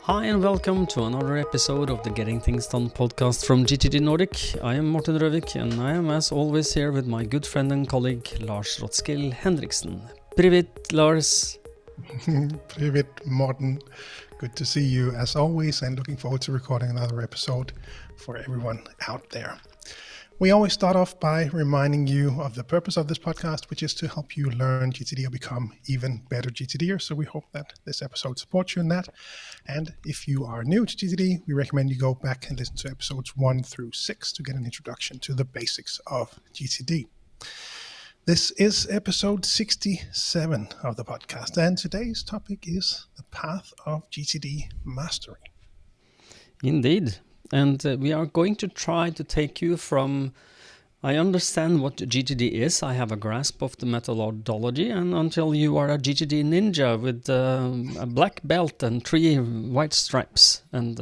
Hi and welcome to another episode of the Getting Things Done podcast from GTD Nordic. I am Morten and Røvik, and I am as always here with my good friend and colleague Lars Rothschild Henriksen. Привет, Lars. Привет, Morten. Good to see you as always, and looking forward to recording another episode for everyone out there. We always start off by reminding you of the purpose of this podcast, which is to help you learn GTD or become even better GTDers. So we hope that this episode supports you in that. And if you are new to GTD, we recommend you go back and listen to episodes 1 through 6 to get an introduction to the basics of GTD. This is episode 67 of the podcast, and today's topic is the path of GTD Mastery. Indeed. And we are going to try to take you from, I understand what GTD is, I have a grasp of the methodology, and until you are a GTD ninja with a black belt and 3 white stripes, and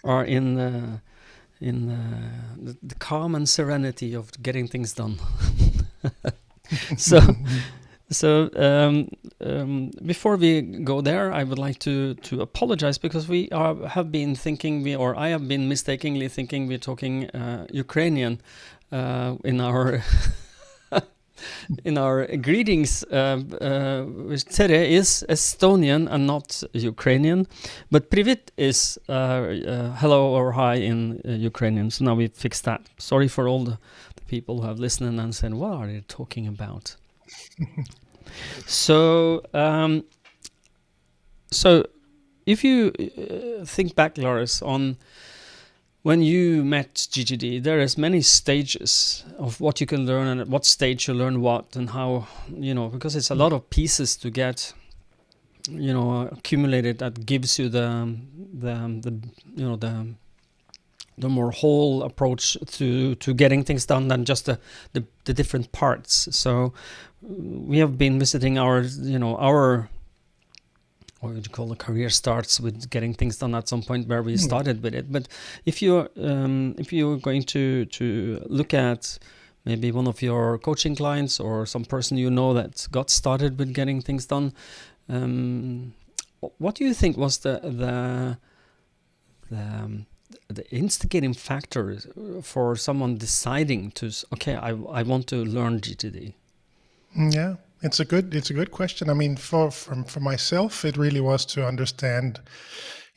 are in the calm and serenity of getting things done. So before we go there, I would like to apologize because I have been mistakenly thinking we're talking Ukrainian in our in our greetings. Tere is Estonian and not Ukrainian, but Привет is hello or hi in Ukrainian. So now we fixed that. Sorry for all the people who have listened and said, "What are they talking about?" So if you think back, Lars, on when you met GTD, there is many stages of what you can learn and at what stage you learn what and how, because it's a lot of pieces to get, accumulated that gives you the more whole approach to getting things done than just the different parts. So we have been visiting our what would you call it, career starts with getting things done at some point where we started with it. But if you're going to look at maybe one of your coaching clients or some person that got started with getting things done, what do you think was the instigating factor for someone deciding to, I want to learn GTD? Yeah, it's a good question. I mean, for myself, it really was to understand,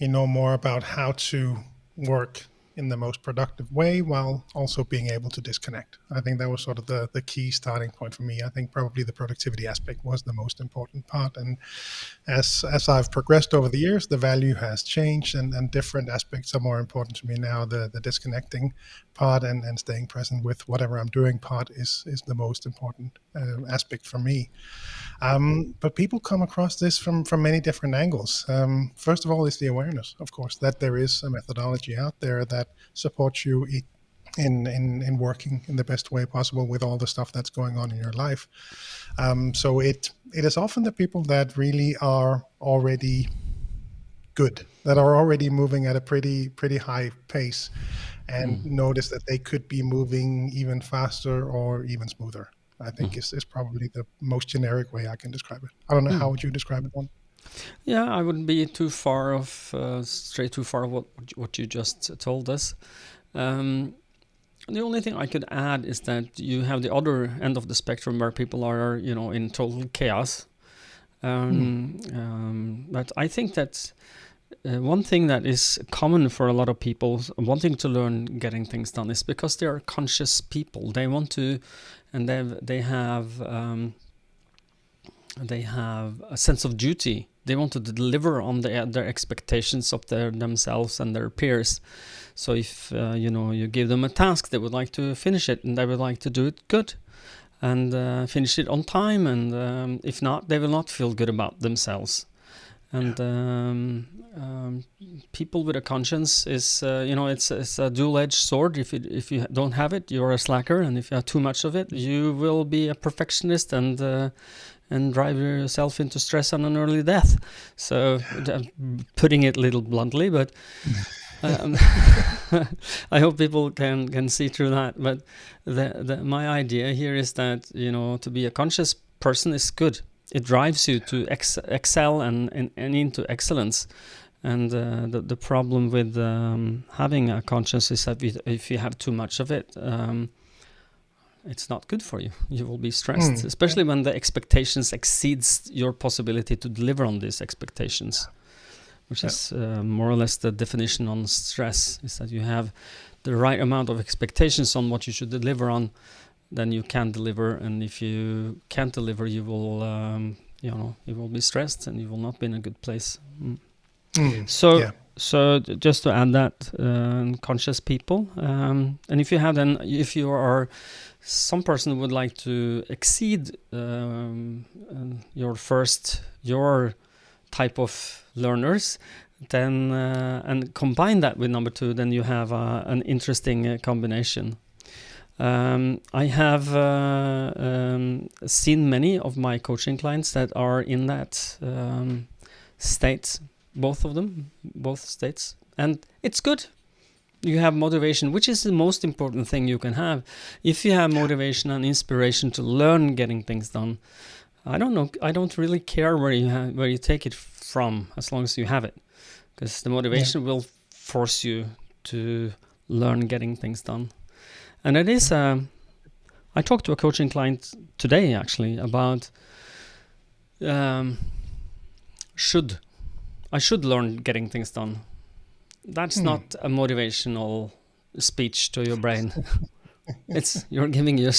more about how to work in the most productive way while also being able to disconnect. I think that was sort of the key starting point for me. I think probably the productivity aspect was the most important part. And as I've progressed over the years, the value has changed and different aspects are more important to me now. The disconnecting part and staying present with whatever I'm doing part is the most important aspect for me. But people come across this from many different angles. First of all, is the awareness, of course, that there is a methodology out there that supports you in working in the best way possible with all the stuff that's going on in your life. So it is often the people that really are already good, that are already moving at a pretty high pace, and notice that they could be moving even faster or even smoother. I think is probably the most generic way I can describe it. I don't know, how would you describe it, one? Yeah, I wouldn't be too far of what you just told us. The only thing I could add is that you have the other end of the spectrum where people are, in total chaos. But I think that one thing that is common for a lot of people wanting to learn getting things done is because they are conscious people. They want to, and they have a sense of duty. They want to deliver on their expectations of themselves and their peers. So if you give them a task, they would like to finish it, and they would like to do it good, and finish it on time. And if not, they will not feel good about themselves. And people with a conscience is, it's a dual-edged sword. If you don't have it, you're a slacker, and if you have too much of it, you will be a perfectionist and drive yourself into stress and an early death. So, putting it a little bluntly, but I hope people can see through that. But my idea here is that to be a conscious person is good. It drives you to excel and into excellence. And the problem with having a conscience is that if you have too much of it, it's not good for you. You will be stressed, especially when the expectations exceeds your possibility to deliver on these expectations, which is more or less the definition on stress, is that you have the right amount of expectations on what you should deliver on, then you can deliver. And if you can't deliver, you will, you will be stressed and you will not be in a good place. So just to add that, conscious people, and if you are some person would like to exceed your type of learners, then and combine that with number 2, then you have an interesting combination. I have seen many of my coaching clients that are in that state, both states, and it's good. You have motivation, which is the most important thing you can have. If you have motivation and inspiration to learn getting things done, I don't really care where you take it from, as long as you have it, because the motivation will force you to learn getting things done. And it is. I talked to a coaching client today actually about I should learn getting things done. That's not a motivational speech to your brain. It's you're giving your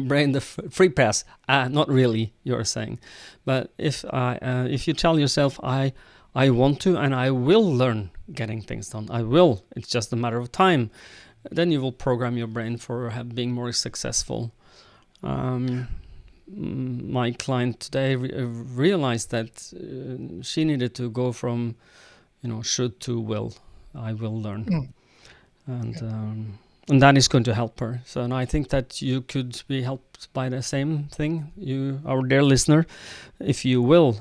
brain the free pass. Not really, you're saying. But if you tell yourself, I want to and I will learn getting things done. I will. It's just a matter of time. Then you will program your brain for being more successful. My client today realized that she needed to go from should to will. I will learn, and that is going to help her. So, and I think that you could be helped by the same thing. You, our dear listener, if you will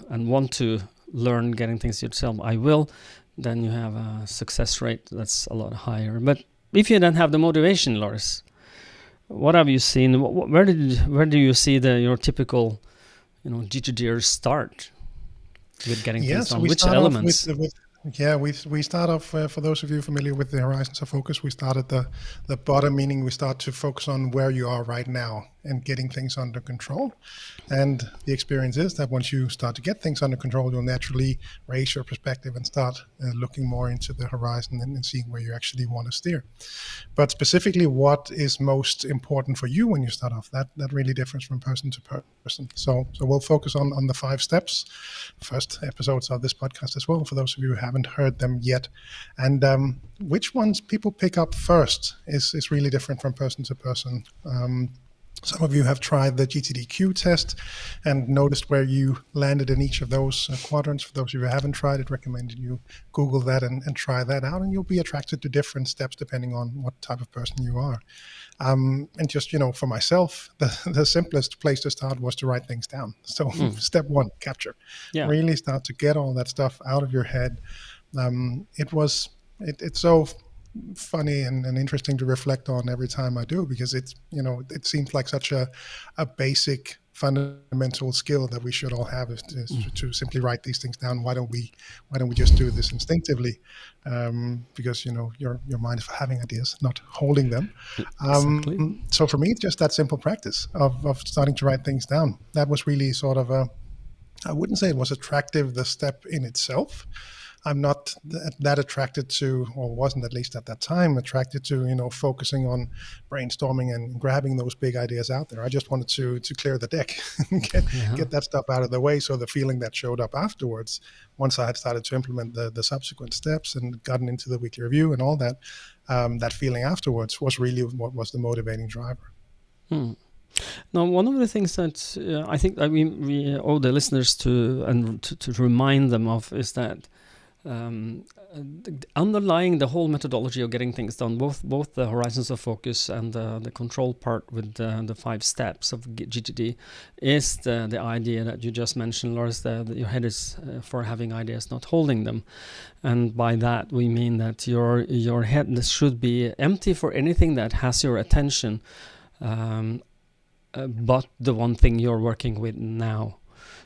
and want to learn getting things yourself, I will. Then you have a success rate that's a lot higher. But if you don't have the motivation, Lars, what have you seen? Where do you see your typical, GTDers start with getting things done? Which elements? We start off, for those of you familiar with the horizons of focus, we start at the bottom, meaning we start to focus on where you are right now and getting things under control. And the experience is that once you start to get things under control, you'll naturally raise your perspective and start looking more into the horizon and seeing where you actually want to steer. But specifically, what is most important for you when you start off, that really differs from person to person. So we'll focus on the 5 steps, first episodes of this podcast as well, for those of you who haven't heard them yet. And which ones people pick up first is really different from person to person. Some of you have tried the GTDQ test and noticed where you landed in each of those quadrants. For those of you who haven't tried it, recommend you Google that and try that out, and you'll be attracted to different steps depending on what type of person you are. And just, for myself, the simplest place to start was to write things down. So step 1, capture. Yeah. Really start to get all that stuff out of your head. It's so funny and interesting to reflect on every time I do, because it seems like such a basic fundamental skill that we should all have is to simply write these things down. Why don't we just do this instinctively? Because your mind is for having ideas, not holding them. Exactly. So for me, it's just that simple practice of starting to write things down. That was really sort of I wouldn't say it was attractive, the step in itself. I'm not that attracted to, or wasn't at least at that time, attracted to, focusing on brainstorming and grabbing those big ideas out there. I just wanted to clear the deck, get that stuff out of the way. So the feeling that showed up afterwards, once I had started to implement the subsequent steps and gotten into the weekly review and all that, that feeling afterwards was really what was the motivating driver. Now, one of the things that I think that we owe the listeners to remind them of is that underlying the whole methodology of getting things done, both the horizons of focus and the control part with the 5 steps of GTD, is the idea that you just mentioned, Lars, that your head is for having ideas, not holding them. And by that we mean that your head should be empty for anything that has your attention, but the one thing you're working with now.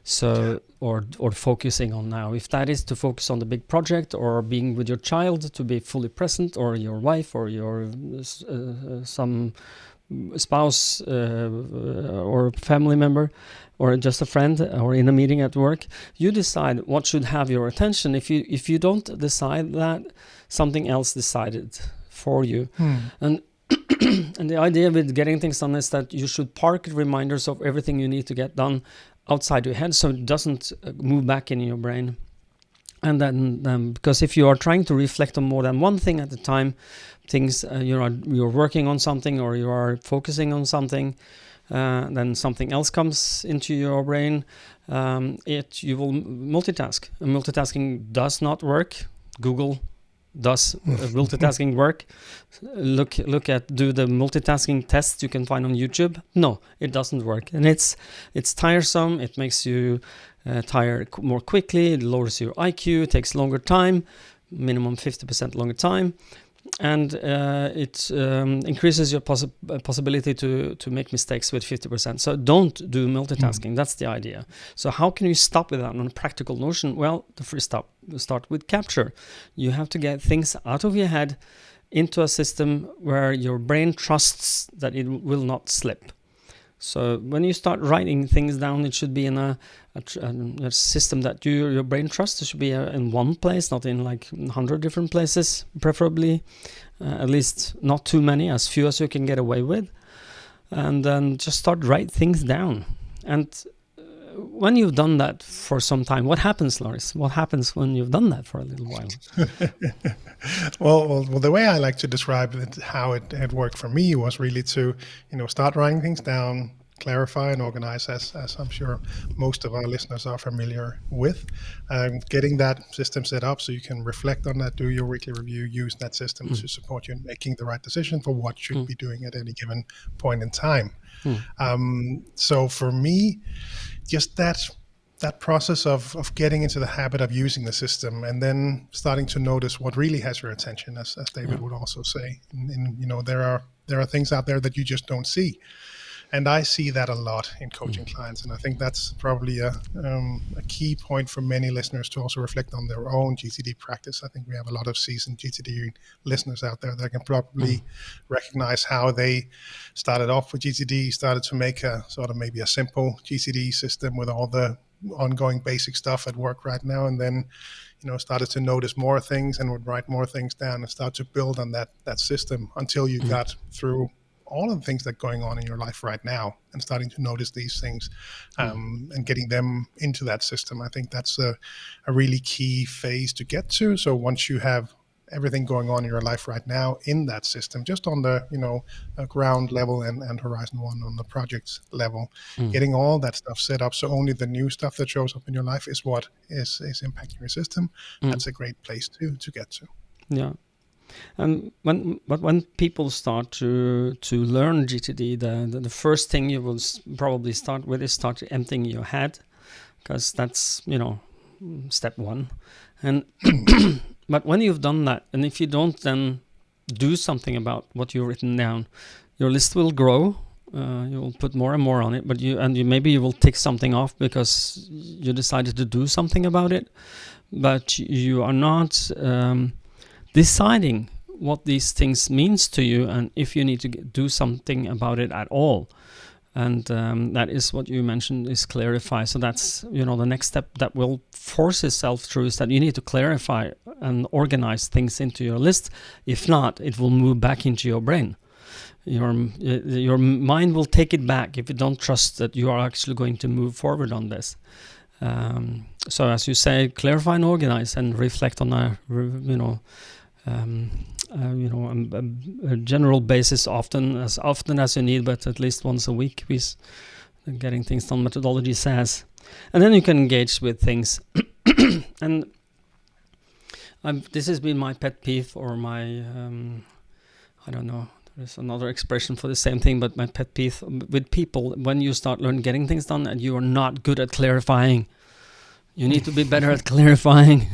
So, or focusing on now. If that is to focus on the big project, or being with your child to be fully present, or your wife, or your some spouse or family member, or just a friend, or in a meeting at work, you decide what should have your attention. If you don't decide that, something else decided for you. And and the idea with getting things done is that you should park reminders of everything you need to get done outside your head, so it doesn't move back in your brain. And then because if you are trying to reflect on more than one thing at a time, things you're working on something, or you are focusing on something, then something else comes into your brain, you will multitask. And multitasking does not work. Google, does multitasking work? Look at do the multitasking tests you can find on YouTube. No, it doesn't work, and it's tiresome. It makes you tired more quickly. It lowers your IQ. It takes longer time, minimum 50% longer time, and it increases your possibility to make mistakes with 50%. So don't do multitasking. That's the idea. So how can you stop with that on a practical notion? Well, the first start with capture. You have to get things out of your head into a system where your brain trusts that it will not slip. So when you start writing things down, it should be in a system that your brain trusts. It should be in one place, not in like 100 different places, preferably. At least not too many, as few as you can get away with. And then just start write things down. And when you've done that for some time, what happens, Lars? What happens when you've done that for a little while? Well, the way I like to describe it, how it worked for me, was really to, start writing things down, clarify and organize, as I'm sure most of our listeners are familiar with. Getting that system set up so you can reflect on that, do your weekly review, use that system to support you in making the right decision for what you should be doing at any given point in time. So for me, just that process of getting into the habit of using the system, and then starting to notice what really has your attention, as David would also say. And there are things out there that you just don't see. And I see that a lot in coaching clients. And I think that's probably a key point for many listeners to also reflect on their own GTD practice. I think we have a lot of seasoned GTD listeners out there that can probably recognize how they started off with GTD, started to make a sort of maybe a simple GTD system with all the ongoing basic stuff at work right now, and then started to notice more things and would write more things down and start to build on that system until you got through all of the things that are going on in your life right now, and starting to notice these things and getting them into that system. I think that's a really key phase to get to. So once you have everything going on in your life right now in that system, just on the ground level and horizon one on the project level, getting all that stuff set up so only the new stuff that shows up in your life is what is impacting your system. That's a great place to get to. Yeah. And when people start to learn GTD, the first thing you will probably start with is start emptying your head, because that's step one. And but when you've done that, and if you don't then do something about what you've written down, your list will grow. You will put more and more on it, but maybe you will tick something off because you decided to do something about it, but you are not deciding what these things means to you, and if you need to do something about it at all. And that is what you mentioned, is clarify. So that's the next step that will force itself through, is that you need to clarify and organize things into your list. If not, it will move back into your brain. Your mind will take it back if you don't trust that you are actually going to move forward on this. So as you say, clarify and organize, and reflect on a general basis, often as you need, but at least once a week, with getting things done methodology says. And then you can engage with things. And this has been my pet peeve, or my I don't know, there's another expression for the same thing, but my pet peeve with people, when you start getting things done and you are not good at clarifying. You need to be better at clarifying.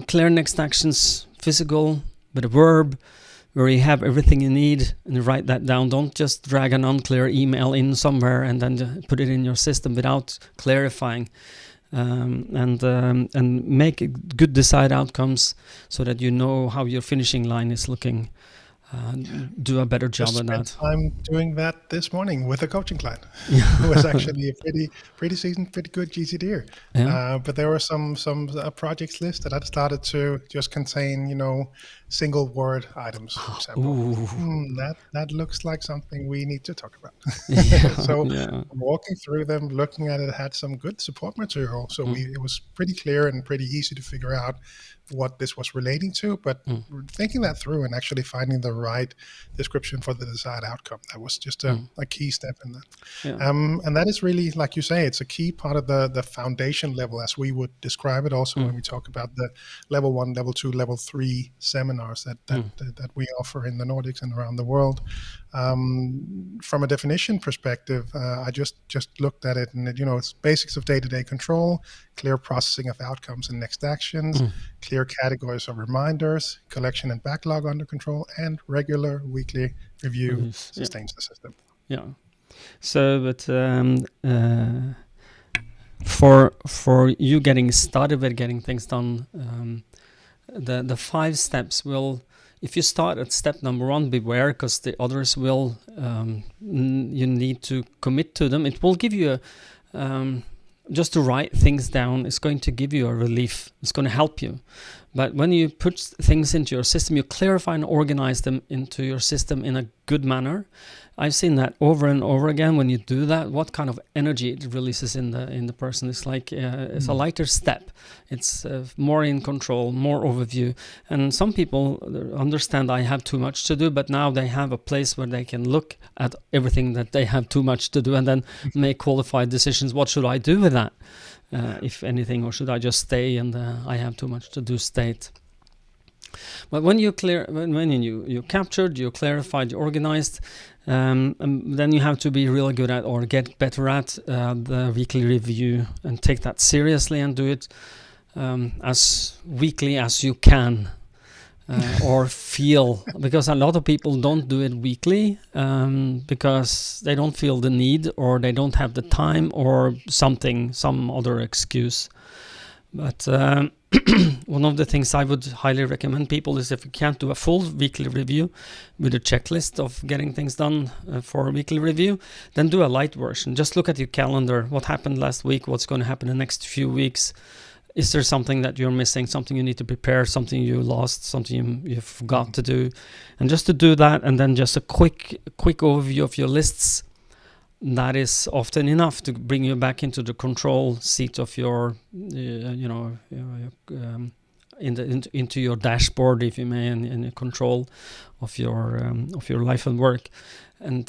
Clear next actions, physical, with a verb, where you have everything you need and you write that down. Don't just drag an unclear email in somewhere and then put it in your system without clarifying. And make good desired outcomes so that you know how your finishing line is looking. Do a better job at that. I'm doing that this morning with a coaching client who was actually a pretty seasoned, pretty good GTDer. Yeah. But there were some projects list that had started to just contain, single word items, for example. That looks like something we need to talk about. So walking through them, looking at it, had some good support material. So it was pretty clear and pretty easy to figure out what this was relating to, but thinking that through and actually finding the right description for the desired outcome, that was just a key step in that. And that is really, like you say, it's a key part of the foundation level, as we would describe it also when we talk about the level 1, level 2, level 3 seminars that we offer in the Nordics and around the world. From a definition perspective, I just looked at it, and it's basics of day-to-day control, clear processing of outcomes and next actions, clear categories of reminders, collection and backlog under control, and regular weekly review sustains the system. Yeah. So, but for you getting started with getting things done, the 5 steps will. If you start at step number 1, beware, because the others will, you need to commit to them. It will give you just to write things down, it's going to give you a relief. It's going to help you. But when you put things into your system, you clarify and organize them into your system in a good manner. I've seen that over and over again. When you do that, what kind of energy it releases in the person. It's like it's a lighter step. It's more in control, more overview. And some people understand I have too much to do, but now they have a place where they can look at everything that they have too much to do and then make qualified decisions. What should I do with that, if anything, or should I just stay and I have too much to do state? But when you you captured, you clarified, you organized, then you have to be really good at, or get better at, the weekly review, and take that seriously and do it as weekly as you can, or feel, because a lot of people don't do it weekly because they don't feel the need, or they don't have the time, or some other excuse. But one of the things I would highly recommend people is, if you can't do a full weekly review with a checklist of getting things done for a weekly review, then do a light version. Just look at your calendar. What happened last week? What's going to happen the next few weeks? Is there something that you're missing? Something you need to prepare? Something you lost? Something you forgot to do? And just to do that, and then just a quick overview of your lists. That is often enough to bring you back into the control seat of your, into your dashboard, if you may, and the control of your life and work. And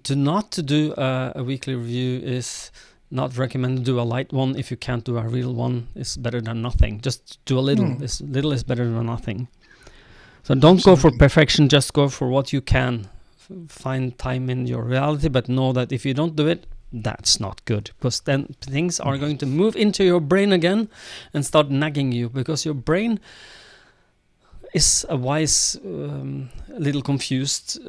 to do a weekly review is not recommended. Do a light one. If you can't do a real one, it's better than nothing. Just do a little. Little is better than nothing. So don't go for perfection. Just go for what you can. Find time in your reality, but know that if you don't do it, that's not good, because then things are going to move into your brain again and start nagging you, because your brain is a wise, little confused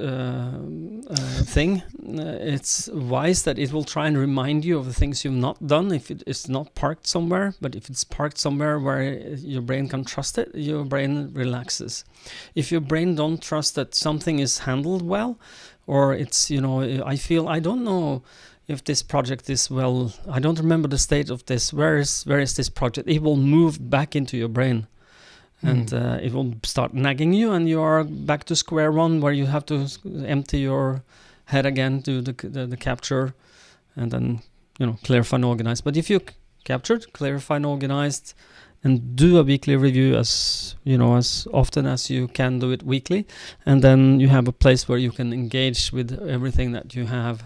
thing. It's wise that it will try and remind you of the things you've not done if it is not parked somewhere. But if it's parked somewhere where your brain can trust it, your brain relaxes. If your brain don't trust that something is handled well, or it's, I don't know if this project is well, I don't remember the state of this, where is this project? It will move back into your brain. And it will start nagging you, and you are back to square one, where you have to empty your head again, do the capture, and then clarify and organize. But if you captured, clarify and organized, and do a weekly review as often as you can do it weekly, and then you have a place where you can engage with everything that you have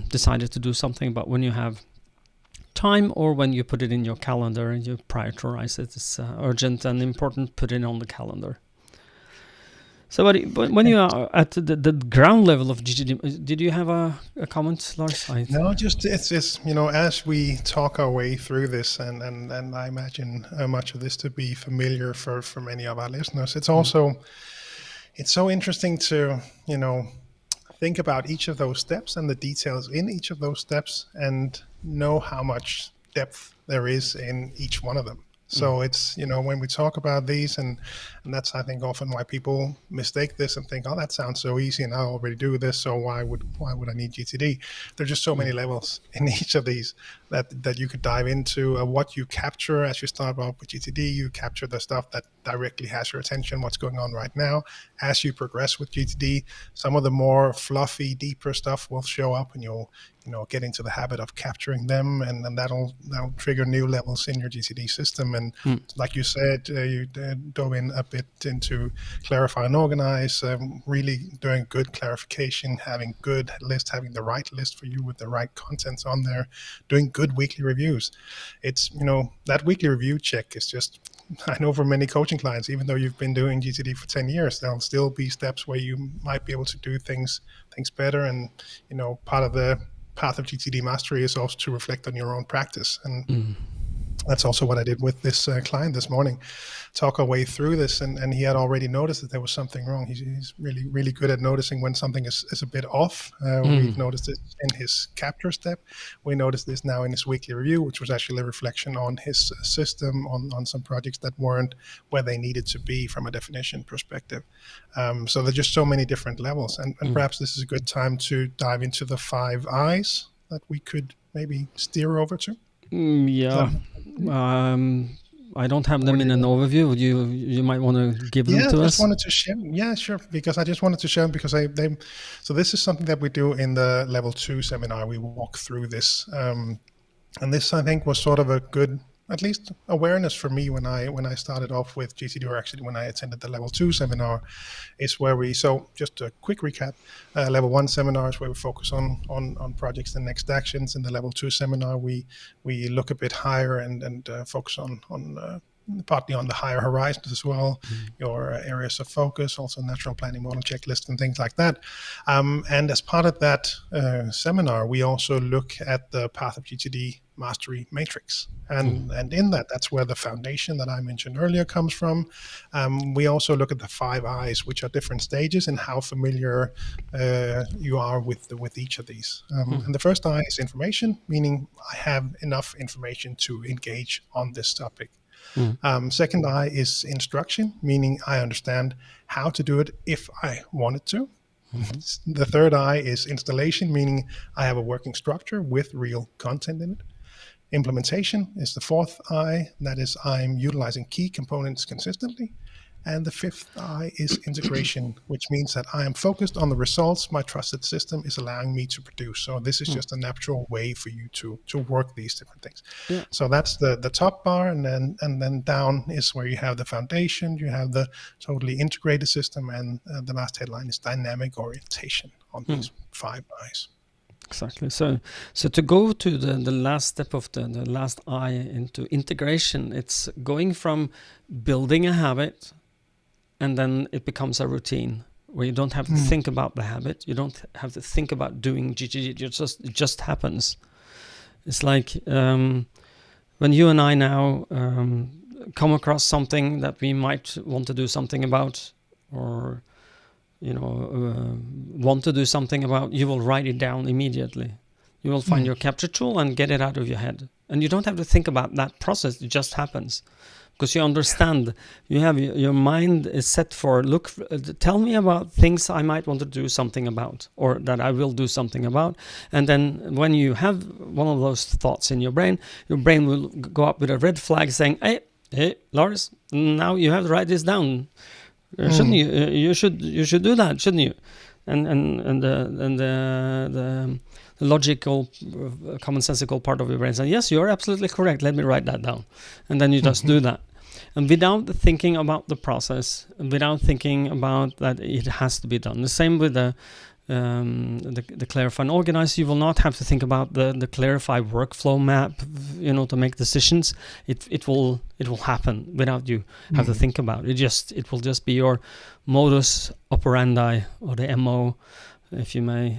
decided to do something about. When you have time, or when you put it in your calendar and you prioritize it, it's urgent and important, put it on the calendar. So when you are at the ground level of GTD, did you have a comment, Lars? No, just it's as we talk our way through this, and I imagine much of this to be familiar for many of our listeners, it's also it's so interesting to, think about each of those steps and the details in each of those steps and know how much depth there is in each one of them. So it's, when we talk about these, and that's, I think, often why people mistake this and think, oh, that sounds so easy and I already do this, so why would I need GTD? There's just so many levels in each of these that you could dive into. What you capture as you start off with GTD, you capture the stuff that directly has your attention, what's going on right now. As you progress with GTD, some of the more fluffy, deeper stuff will show up, and you'll get into the habit of capturing them, and then that'll trigger new levels in your GTD system. And like you said, you dove in a bit into clarify and organize, really doing good clarification, having good list, having the right list for you with the right contents on there, doing good weekly reviews. It's, that weekly review check is just, I know for many coaching clients, even though you've been doing GTD for 10 years, there'll still be steps where you might be able to do things better. And, part of the path of GTD Mastery is also to reflect on your own practice. And that's also what I did with this client this morning. Talk our way through this, and he had already noticed that there was something wrong. He's really, really good at noticing when something is a bit off. We've noticed it in his capture step. We noticed this now in his weekly review, which was actually a reflection on his system, on some projects that weren't where they needed to be from a definition perspective. So there's just so many different levels. And perhaps this is a good time to dive into the 5 I's that we could maybe steer over to. Yeah. I don't have them in an overview. You might want to give them to us. Yeah, I just wanted to share. Yeah, sure. Because I just wanted to share them because so this is something that we do in the level 2 seminar. We walk through this, and this, I think, was sort of a good, at least, awareness for me when I started off with GTD, or actually when I attended the level 2 seminar, is where so just a quick recap. Level 1 seminar is where we focus on projects and next actions. In the level 2 seminar, we look a bit higher and focus on partly on the higher horizons as well, your areas of focus, also natural planning model checklist and things like that. And as part of that seminar, we also look at the Path of GTD Mastery matrix. And in that's where the foundation that I mentioned earlier comes from. We also look at the 5 I's, which are different stages and how familiar you are with each of these. And the first I is information, meaning I have enough information to engage on this topic. Second I is instruction, meaning I understand how to do it if I wanted to. The third I is installation, meaning I have a working structure with real content in it. Implementation is the fourth I, that is I'm utilizing key components consistently. And the fifth I is integration, which means that I am focused on the results my trusted system is allowing me to produce. So this is just a natural way for you to work these different things. Yeah. So that's the top bar, and then down is where you have the foundation, you have the totally integrated system, and the last headline is dynamic orientation on these 5 I's. Exactly. So to go to the last step of the last I into integration, it's going from building a habit, and then it becomes a routine where you don't have to think about the habit. You don't have to think about doing GTD. It just happens. It's like when you and I now come across something that we might want to do something about, or want to do something about, you will write it down immediately. You will find your capture tool and get it out of your head. And you don't have to think about that process. It just happens. Because you understand, you have your mind is set for, tell me about things I might want to do something about, or that I will do something about. And then when you have one of those thoughts in your brain will go up with a red flag saying, hey, Lars, now you have to write this down. Shouldn't you? You should do that, shouldn't you? And the logical, commonsensical part of your brain says, yes, you're absolutely correct. Let me write that down, and then you just do that, and without thinking about the process, without thinking about that it has to be done. The same with the clarify and organize. You will not have to think about the clarify workflow map, to make decisions. It will happen without you have to think about it. It will just be your modus operandi, or the MO, if you may,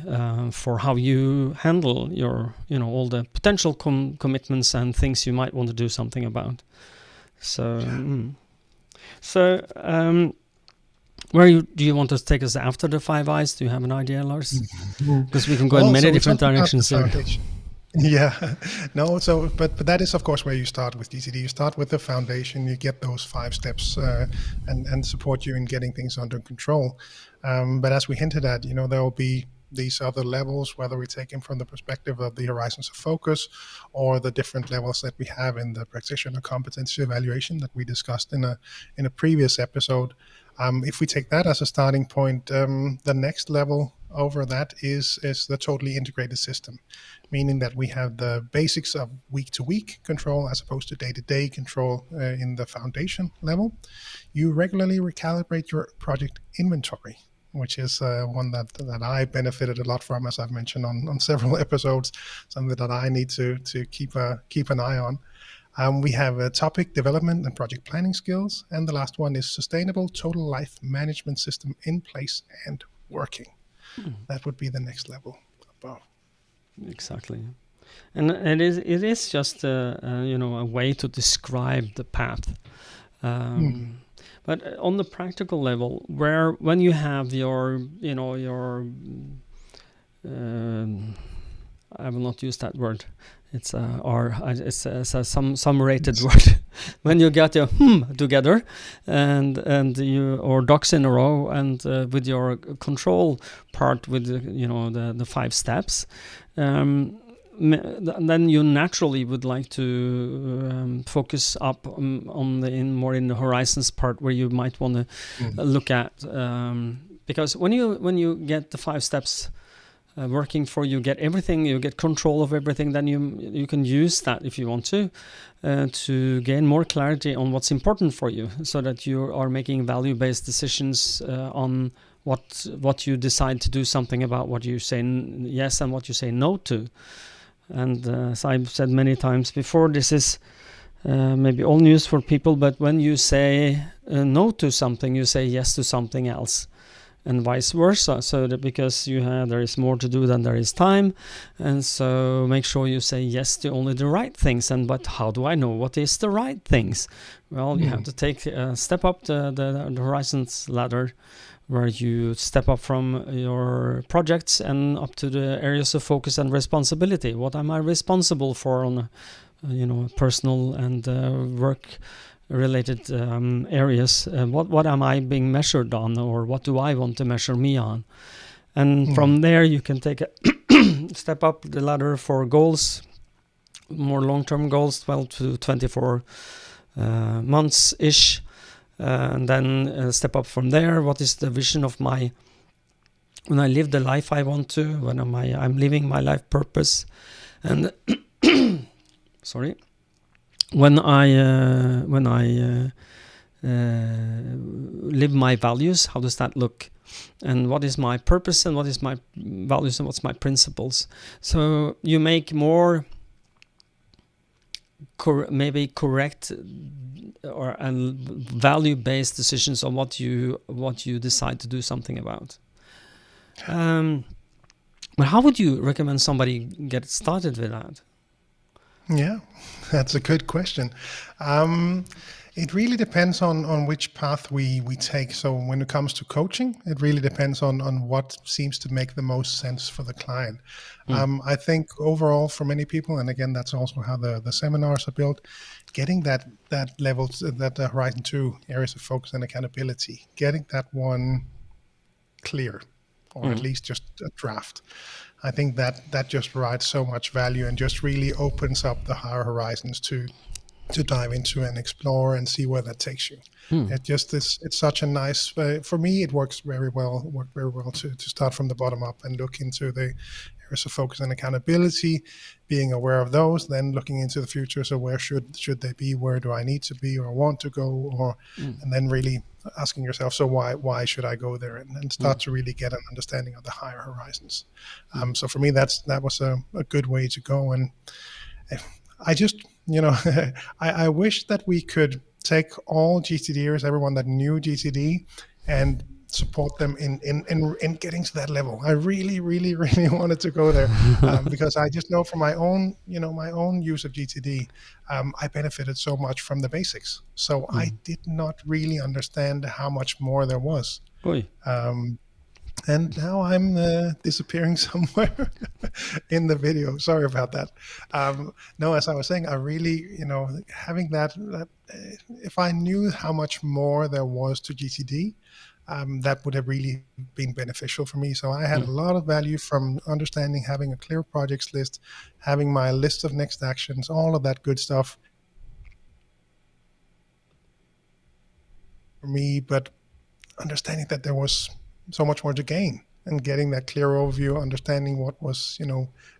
for how you handle your all the potential commitments and things you might want to do something about. So do you want to take us after the 5 eyes? Do you have an idea, Lars? Because we can go Well, in many so we different talked about the directions here. foundation. Yeah, no. So, but that is of course where you start with GTD. You start with the foundation. You get those 5 steps, and support you in getting things under control. But as we hinted at, there will be these other levels, whether we take them from the perspective of the horizons of focus, or the different levels that we have in the practitioner competency evaluation that we discussed in a previous episode. If we take that as a starting point, the next level over that is the totally integrated system, meaning that we have the basics of week-to-week control as opposed to day-to-day control in the foundation level. You regularly recalibrate your project inventory, which is one that I benefited a lot from, as I've mentioned on several episodes, something that I need to keep an eye on. We have a topic development and project planning skills, and the last one is sustainable total life management system in place and working. That would be the next level above. Exactly, and it is just a way to describe the path. But on the practical level, when you have your I will not use that word. It's some rated word. When you get your together, and you, or ducks in a row, and with your control part, with the 5 steps, then you naturally would like to focus up more in the horizons part, where you might want to look at, because when you get the 5 steps working for you, get everything, you get control of everything, then you can use that, if you want to gain more clarity on what's important for you, so that you are making value-based decisions on what you decide to do something about, what you say yes and what you say no to. And as I've said many times before, this is maybe all news for people, but when you say no to something, you say yes to something else, and vice versa. So that because there is more to do than there is time, and so make sure you say yes to only the right things. But how do I know what is the right things? Well, you have to step up the horizons ladder, where you step up from your projects and up to the areas of focus and responsibility. What am I responsible for on personal and work related areas? What am I being measured on, or what do I want to measure me on? And from there you can take a step up the ladder for goals, more long-term goals, 12 to 24 months ish. And then step up from there. What is the vision of when I live the life I want to, when I'm living my life purpose, and sorry, when I live my values, how does that look? And what is my purpose, and what is my values, and what's my principles? So you make more maybe correct and value-based decisions on what you decide to do something about. But how would you recommend somebody get started with that? Yeah, that's a good question. It really depends on which path we take. So when it comes to coaching, it really depends on what seems to make the most sense for the client. I think overall for many people, and again, that's also how the seminars are built, getting that level, that Horizon 2 areas of focus and accountability, getting that one clear, or at least just a draft. I think that just provides so much value and just really opens up the higher horizons to dive into and explore and see where that takes you. It's such a nice, for me, it worked very well to start from the bottom up and look into the areas of focus and accountability, being aware of those, then looking into the future. So where should they be? Where do I need to be or want to go? And then really asking yourself, so why should I go there? And start to really get an understanding of the higher horizons. So for me, that was a good way to go. And I just, I wish that we could take all GTDers, everyone that knew GTD, and support them in getting to that level. I really, really, really wanted to go there because I just know from my own use of GTD, I benefited so much from the basics. So I did not really understand how much more there was. Oi. And now I'm disappearing somewhere in the video. Sorry about that. No, as I was saying, I really, having that if I knew how much more there was to GTD, that would have really been beneficial for me. So I had a lot of value from understanding, having a clear projects list, having my list of next actions, all of that good stuff for me, but understanding that there was so much more to gain and getting that clear overview, understanding what was,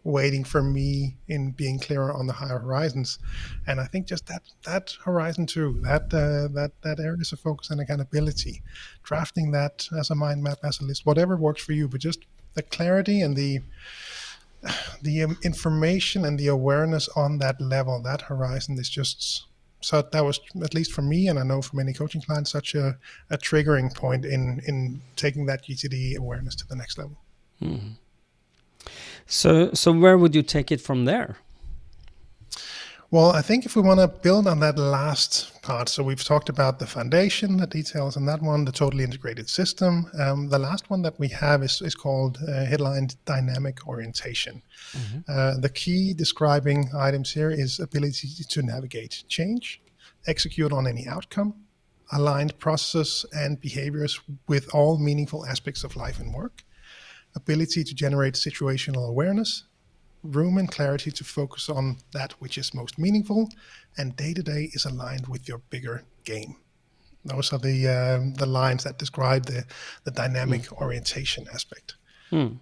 waiting for me in being clearer on the higher horizons. And I think just that horizon too, that areas of focus and accountability, drafting that as a mind map, as a list, whatever works for you, but just the clarity and the information and the awareness on that level, that horizon is just, so that was, at least for me, and I know for many coaching clients, such a triggering point in taking that GTD awareness to the next level. Mm-hmm. So where would you take it from there? Well, I think if we want to build on that last part, so we've talked about the foundation, the details on that one, the totally integrated system. The last one that we have is called headlined dynamic orientation. Mm-hmm. The key describing items here is ability to navigate change, execute on any outcome, aligned processes and behaviors with all meaningful aspects of life and work, ability to generate situational awareness, room and clarity to focus on that which is most meaningful, and day-to-day is aligned with your bigger game. Those are the lines that describe the dynamic orientation aspect. And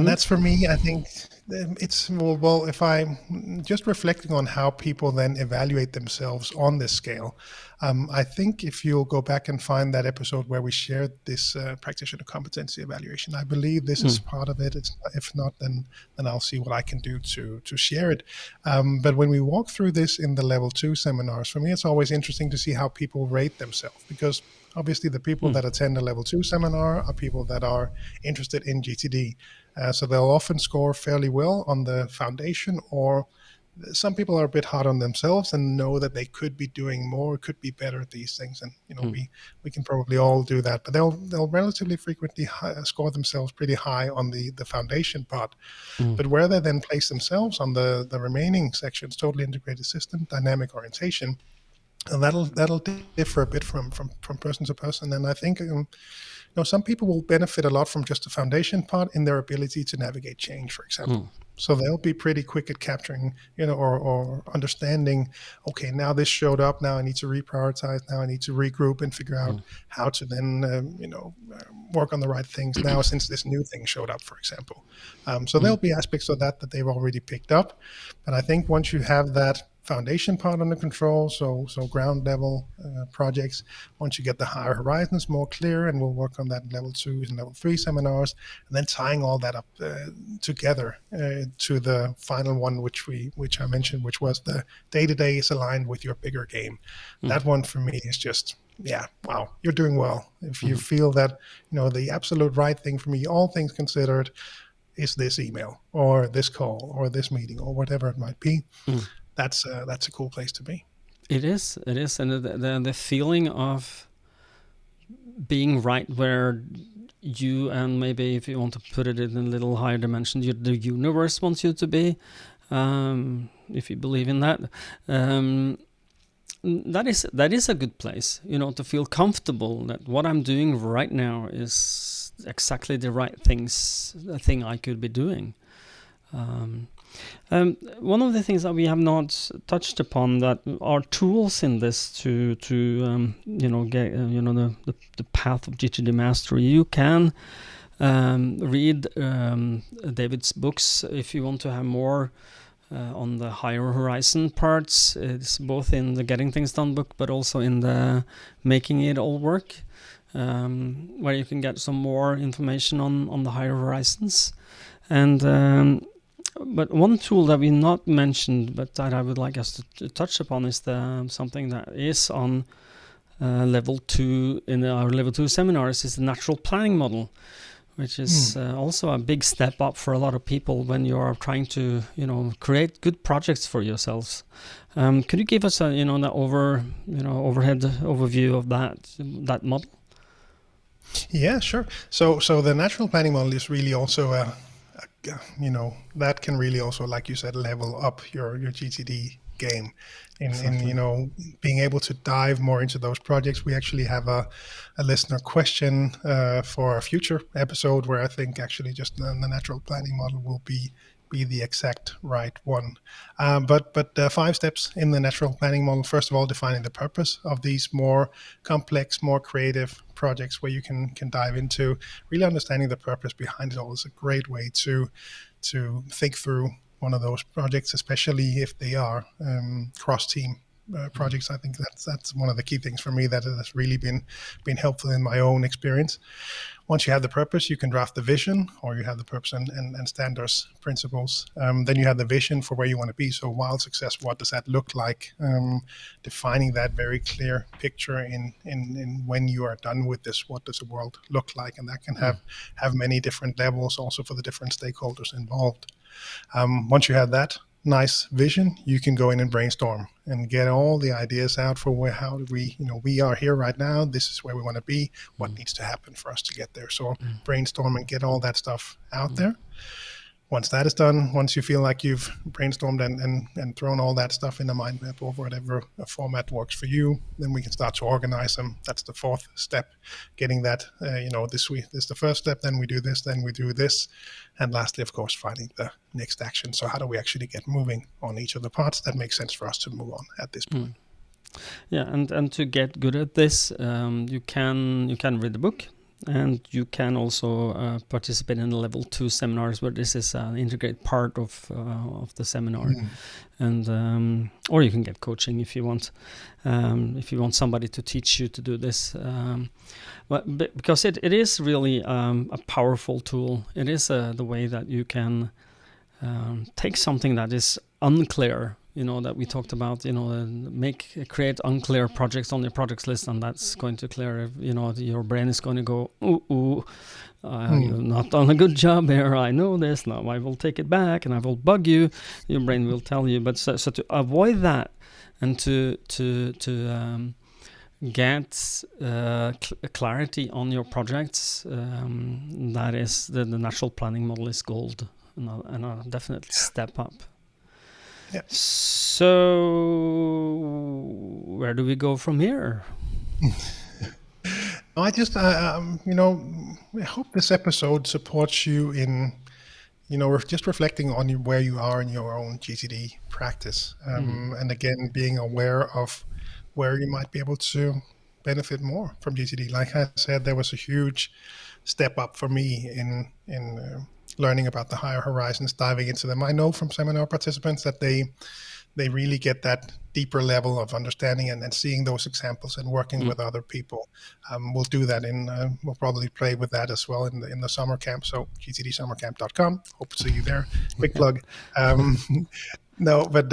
that's, for me, I think it's, well, if I'm just reflecting on how people then evaluate themselves on this scale, I think if you'll go back and find that episode where we shared this practitioner competency evaluation, I believe this is part of it. If not, then I'll see what I can do to share it. But when we walk through this in the level 2 seminars, for me, it's always interesting to see how people rate themselves, because obviously the people that attend a level 2 seminar are people that are interested in GTD. So they'll often score fairly well on the foundation, or some people are a bit hard on themselves and know that they could be doing more, could be better at these things. And, we can probably all do that, but they'll relatively frequently score themselves pretty high on the foundation part. But where they then place themselves on the remaining sections, totally integrated system, dynamic orientation, and that'll differ a bit from person to person. And I think some people will benefit a lot from just the foundation part in their ability to navigate change, for example. So they'll be pretty quick at capturing, or understanding, okay, now this showed up, now I need to reprioritize, now I need to regroup and figure out how to then, work on the right things now since this new thing showed up, for example. So there'll be aspects of that they've already picked up. But I think once you have that foundation part under control, so ground level projects, once you get the higher horizons more clear, and we'll work on that in level 2 and level 3 seminars, and then tying all that up together to the final one, which I mentioned, which was the day-to-day is aligned with your bigger game. That one for me is just, wow, you're doing well. If you feel that, the absolute right thing for me, all things considered, is this email or this call or this meeting or whatever it might be. That's a cool place to be. It is, and the feeling of being right where you, and maybe if you want to put it in a little higher dimension, the universe wants you to be, if you believe in that. That is a good place, to feel comfortable that what I'm doing right now is exactly the right thing I could be doing. One of the things that we have not touched upon that are tools in this to get the path of GTD Mastery. You can read David's books if you want to have more on the higher horizon parts. It's both in the Getting Things Done book, but also in the Making It All Work, where you can get some more information on the higher horizons. And but one tool that we not mentioned, but that I would like us to touch upon, is something that is on level 2 in our level 2 seminars, is the natural planning model, which is also a big step up for a lot of people when you are trying to, create good projects for yourselves. Could you give us a, the overhead overview of that model? Yeah, sure. So the natural planning model is really also that can really also, like you said, level up your GTD game in being able to dive more into those projects. We actually have a listener question for a future episode where I think actually just the natural planning model will be the exact right one. But 5 steps in the natural planning model. First of all, defining the purpose of these more complex, more creative projects where you can dive into. Really understanding the purpose behind it all is a great way to think through one of those projects, especially if they are cross-team projects. I think that's one of the key things for me that has really been helpful in my own experience. Once you have the purpose, you can draft the vision, or you have the purpose and standards principles. Then you have the vision for where you want to be. So wild success, what does that look like? Defining that very clear picture in when you are done with this, what does the world look like? And that can have many different levels also for the different stakeholders involved. Once you have that nice vision, you can go in and brainstorm and get all the ideas out for we are here right now. This is where we want to be. What needs to happen for us to get there? So brainstorm and get all that stuff out there. Once that is done, once you feel like you've brainstormed and thrown all that stuff in a mind map or whatever format works for you, then we can start to organize them. That's the 4th step, getting that, this is the first step, then we do this, then we do this. And lastly, of course, finding the next action. So how do we actually get moving on each of the parts that makes sense for us to move on at this point? Yeah, and to get good at this, you can read the book. And you can also participate in the level 2 seminars where this is an integrated part of the seminar, and or you can get coaching if you want somebody to teach you to do this. But because it is really a powerful tool. It is the way that you can take something that is unclear, that we talked about, create unclear projects on your projects list, and that's going to clear, your brain is going to go, you've not done a good job here, I know this, now I will take it back and I will bug you, your brain will tell you. But so to avoid that and to get clarity on your projects, that is the natural planning model is gold, and a definite step up. Yeah. So where do we go from here? I just, I hope this episode supports you in, just reflecting on where you are in your own GTD practice. And again, being aware of where you might be able to benefit more from GTD. Like I said, there was a huge step up for me in learning about the higher horizons, diving into them. I know from seminar participants that they really get that deeper level of understanding and seeing those examples and working with other people. We'll do that we'll probably play with that as well in the summer camp. So gtdsummercamp.com. Hope to see you there. Quick plug. No, but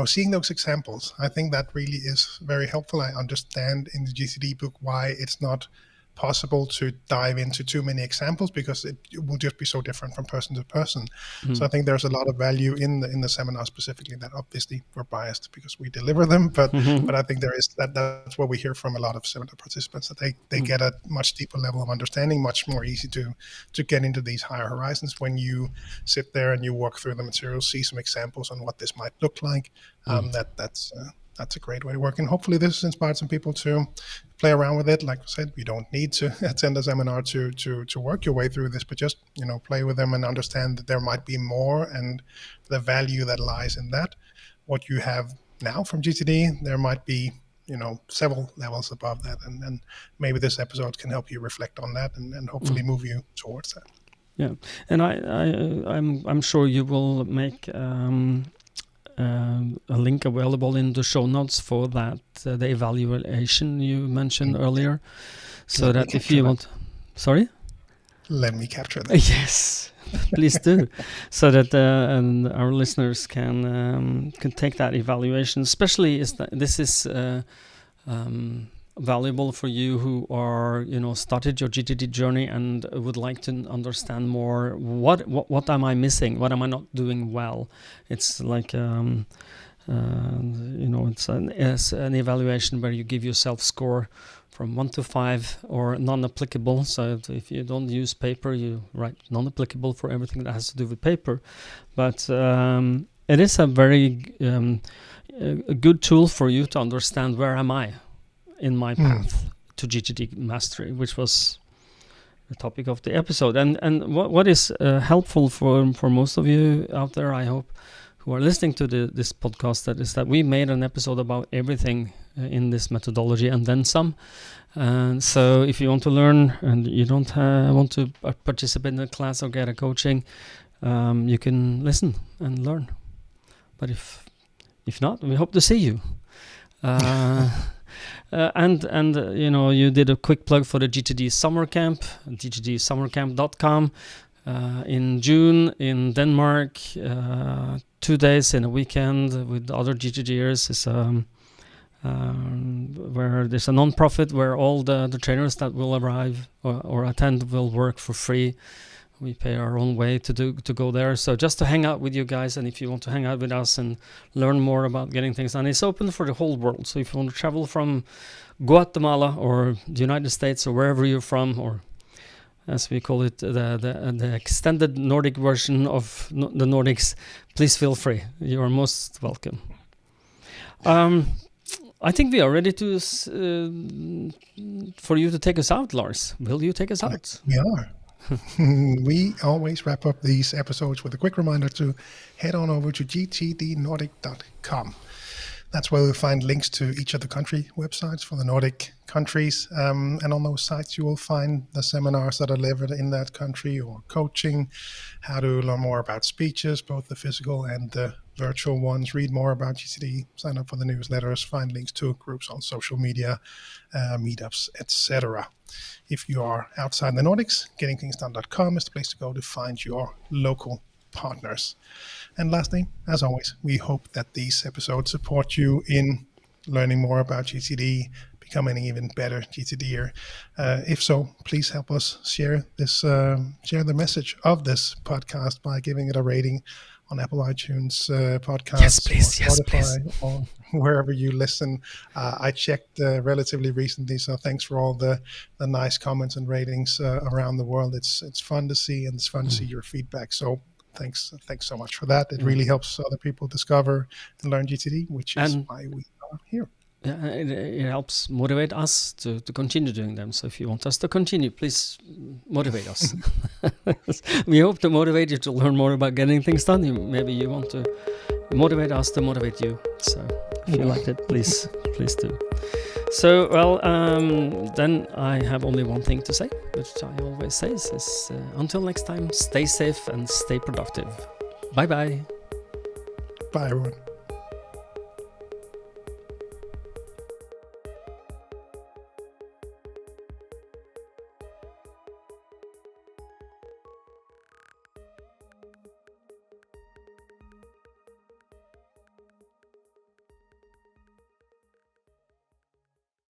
seeing those examples, I think that really is very helpful. I understand in the GTD book why it's not possible to dive into too many examples, because it will just be so different from person to person. So I think there's a lot of value in the seminar specifically, that obviously we're biased because we deliver them, but I think there is that's what we hear from a lot of seminar participants, that they get a much deeper level of understanding, much more easy to get into these higher horizons when you sit there and you walk through the materials, see some examples on what this might look like. That's a great way to work. And hopefully this has inspired some people to play around with it. Like I said, you don't need to attend a seminar to work your way through this, but just, play with them and understand that there might be more, and the value that lies in that. What you have now from GTD, there might be, several levels above that. And maybe this episode can help you reflect on that and hopefully move you towards that. Yeah. And I'm sure you will make a link available in the show notes for that, the evaluation you mentioned earlier, so that if you want, sorry? Let me capture that. Yes, please do, so that our listeners can take that evaluation. Especially this is valuable for you who are, started your GTD journey and would like to understand more. What am I missing? What am I not doing well? It's like it's an evaluation where you give yourself score from 1 to 5 or non-applicable. So if you don't use paper, you write non-applicable for everything that has to do with paper. But it is a very a good tool for you to understand where am I in my path to GTD Mastery, which was the topic of the episode. And what is helpful for most of you out there, I hope, who are listening to this podcast, that we made an episode about everything in this methodology and then some. And so if you want to learn and you don't want to participate in a class or get a coaching, you can listen and learn. But if not, we hope to see you. You did a quick plug for the GTD Summer Camp, gtdsummercamp.com, in June in Denmark, 2 days in a weekend with other GTDers. Is where there's a non-profit where all the trainers that will arrive or attend will work for free. We pay our own way to go there. So just to hang out with you guys, and if you want to hang out with us and learn more about getting things done, it's open for the whole world. So if you want to travel from Guatemala or the United States or wherever you're from, or as we call it, the extended Nordic version of the Nordics, please feel free. You are most welcome. I think we are ready for you to take us out, Lars. Will you take us out? We are. We always wrap up these episodes with a quick reminder to head on over to gtdnordic.com. That's where you'll find links to each of the country websites for the Nordic countries. And on those sites, you will find the seminars that are delivered in that country, or coaching, how to learn more about speeches, both the physical and the virtual ones, read more about GTD, sign up for the newsletters, find links to groups on social media, meetups, etc. If you are outside the Nordics, gettingthingsdone.com is the place to go to find your local partners. And lastly, as always, we hope that these episodes support you in learning more about GTD, becoming an even better GTDer. If so, please help us share the message of this podcast by giving it a rating on Apple iTunes podcasts, yes, please, or Spotify, or wherever you listen. I checked relatively recently, so thanks for all the nice comments and ratings around the world. It's fun to see, and it's fun to see your feedback. So thanks so much for that. It really helps other people discover and learn GTD, which is why we are here. Yeah, it helps motivate us to continue doing them. So if you want us to continue, please motivate us. We hope to motivate you to learn more about getting things done. Maybe you want to motivate us to motivate you. So if you like it, please do. So, then I have only one thing to say, which I always say is until next time, stay safe and stay productive. Bye-bye. Bye, everyone.